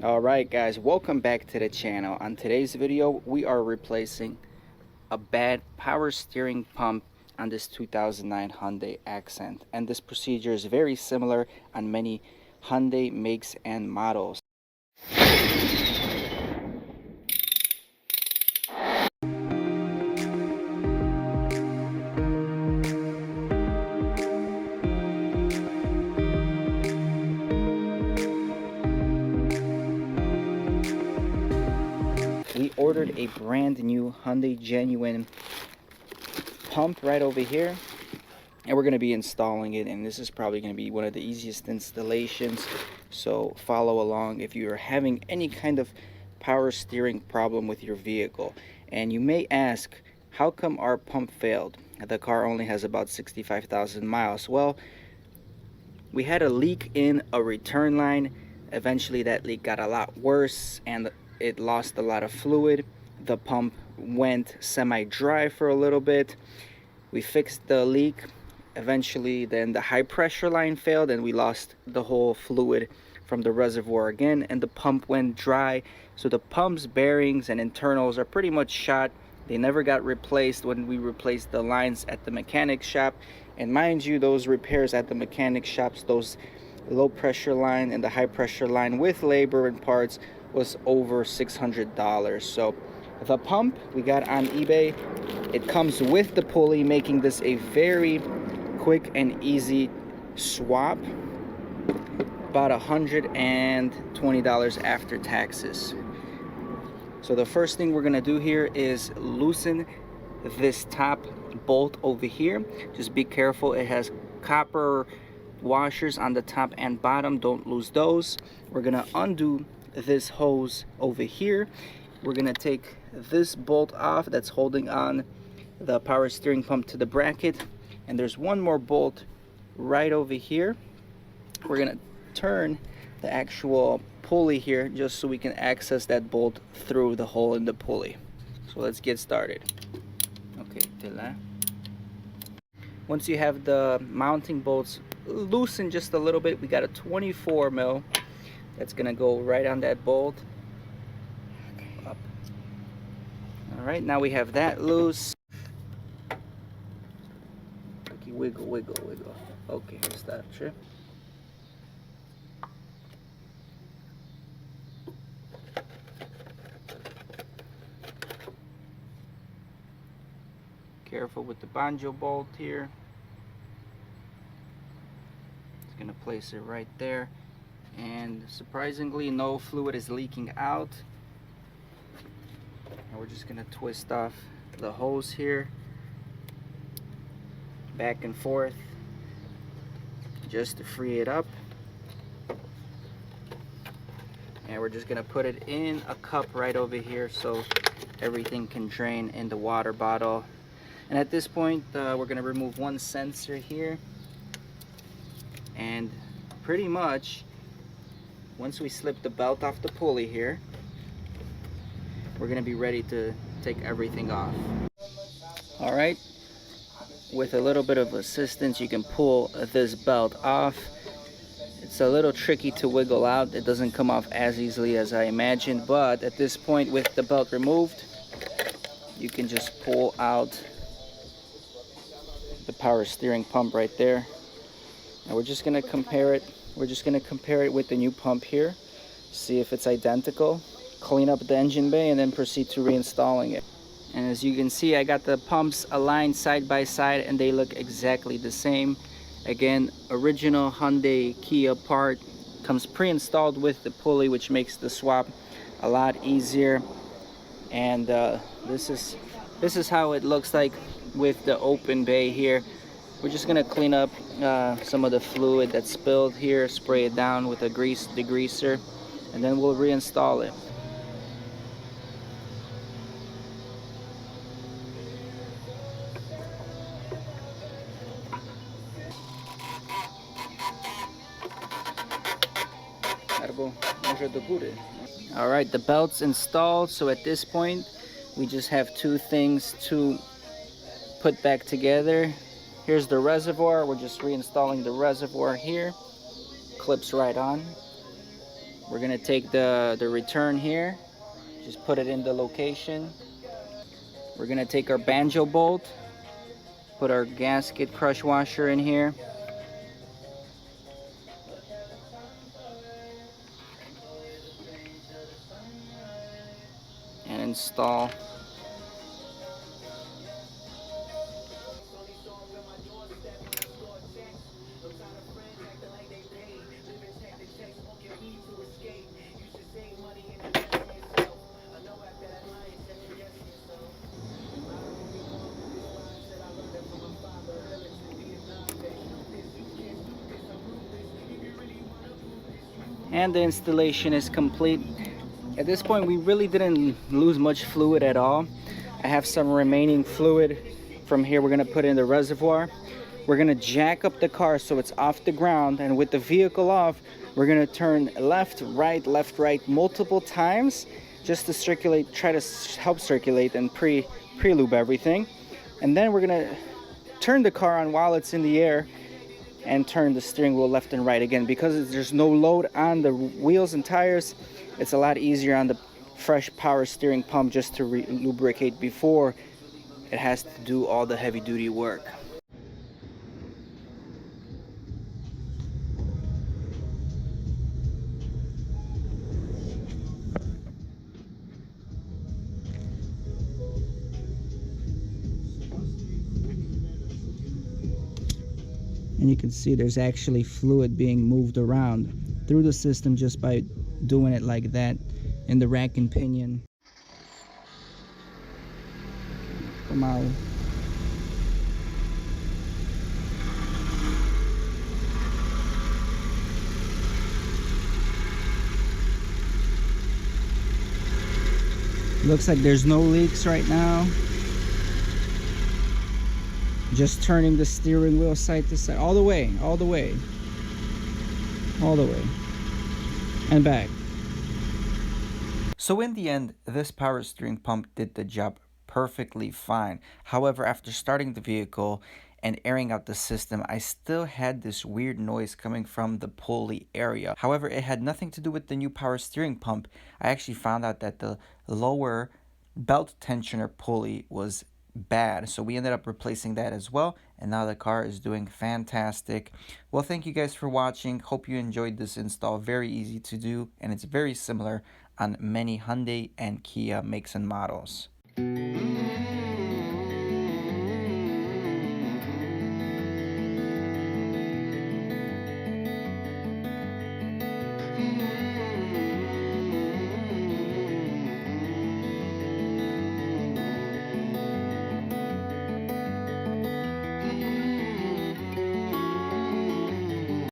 Alright guys, welcome back to the channel. On today's video, we are replacing a bad power steering pump on this 2009 Hyundai Accent. And this procedure is very similar on many Hyundai makes and models. We ordered a brand new Hyundai Genuine pump right over here, and we're going to be installing it, and this is probably going to be one of the easiest installations, so follow along if you are having any kind of power steering problem with your vehicle. And you may ask, how come our pump failed? The car only has about 65,000 miles. Well, we had a leak in a return line. Eventually that leak got a lot worse and it lost a lot of fluid. The pump went semi-dry for a little bit. We fixed the leak. Eventually then the high pressure line failed and we lost the whole fluid from the reservoir again, and the pump went dry. So the pump's bearings and internals are pretty much shot. They never got replaced when we replaced the lines at the mechanic shop. And mind you, those repairs at the mechanic shops, those low pressure line and the high pressure line with labor and parts was over $600. So the pump we got on eBay, it comes with the pulley, making this a very quick and easy swap. About $120 after taxes. So the first thing we're gonna do here is loosen this top bolt over here. Just be careful, it has copper washers on the top and bottom, don't lose those. We're gonna undo this hose over here. We're gonna take this bolt off that's holding on the power steering pump to the bracket, and there's one more bolt right over here. We're gonna turn the actual pulley here just so we can access that bolt through the hole in the pulley. So let's get started. Okay, once you have the mounting bolts loosened just a little bit, we got a 24 mil that's gonna go right on that bolt. Up. All right, now we have that loose. Okay, wiggle, wiggle, wiggle. Okay, stop, sure. Careful with the banjo bolt here. It's gonna place it right there, and surprisingly no fluid is leaking out. And we're just gonna twist off the hose here, back and forth, just to free it up. And we're just gonna put it in a cup right over here so everything can drain in the water bottle. And at this point, we're gonna remove one sensor here, and pretty much once we slip the belt off the pulley here, we're gonna be ready to take everything off. All right, with a little bit of assistance, you can pull this belt off. It's a little tricky to wiggle out. It doesn't come off as easily as I imagined, but at this point, with the belt removed, you can just pull out the power steering pump right there. And we're just gonna compare it. We're just gonna compare it with the new pump here, see if it's identical, clean up the engine bay, and then proceed to reinstalling it. And as you can see, I got the pumps aligned side by side and they look exactly the same. Again, original Hyundai Kia part, comes pre-installed with the pulley, which makes the swap a lot easier. And this is how it looks like with the open bay here. We're just gonna clean up some of the fluid that's spilled here, spray it down with a degreaser, and then we'll reinstall it. All right, the belt's installed, so at this point we just have two things to put back together. Here's the reservoir. We're just reinstalling the reservoir here. Clips right on. We're gonna take the return here, just put it in the location. We're gonna take our banjo bolt, put our gasket crush washer in here. And install. And the installation is complete. At this point, we really didn't lose much fluid at all. I have some remaining fluid from here. We're gonna put in the reservoir. We're gonna jack up the car so it's off the ground, and with the vehicle off, we're gonna turn left, right multiple times just to circulate, try to help circulate and pre-lube everything. And then we're gonna turn the car on while it's in the air and turn the steering wheel left and right. Again, because there's no load on the wheels and tires, it's a lot easier on the fresh power steering pump just to lubricate before it has to do all the heavy duty work. And you can see there's actually fluid being moved around through the system just by doing it like that in the rack and pinion. Come out. Looks like there's no leaks right now. Just turning the steering wheel side to side, all the way, all the way, all the way, and back. So in the end, this power steering pump did the job perfectly fine. However, after starting the vehicle and airing out the system, I still had this weird noise coming from the pulley area. However, it had nothing to do with the new power steering pump. I actually found out that the lower belt tensioner pulley was bad, so we ended up replacing that as well, and now the car is doing fantastic. Well, thank you guys for watching. Hope you enjoyed this install. Very easy to do, and it's very similar on many Hyundai and Kia makes and models.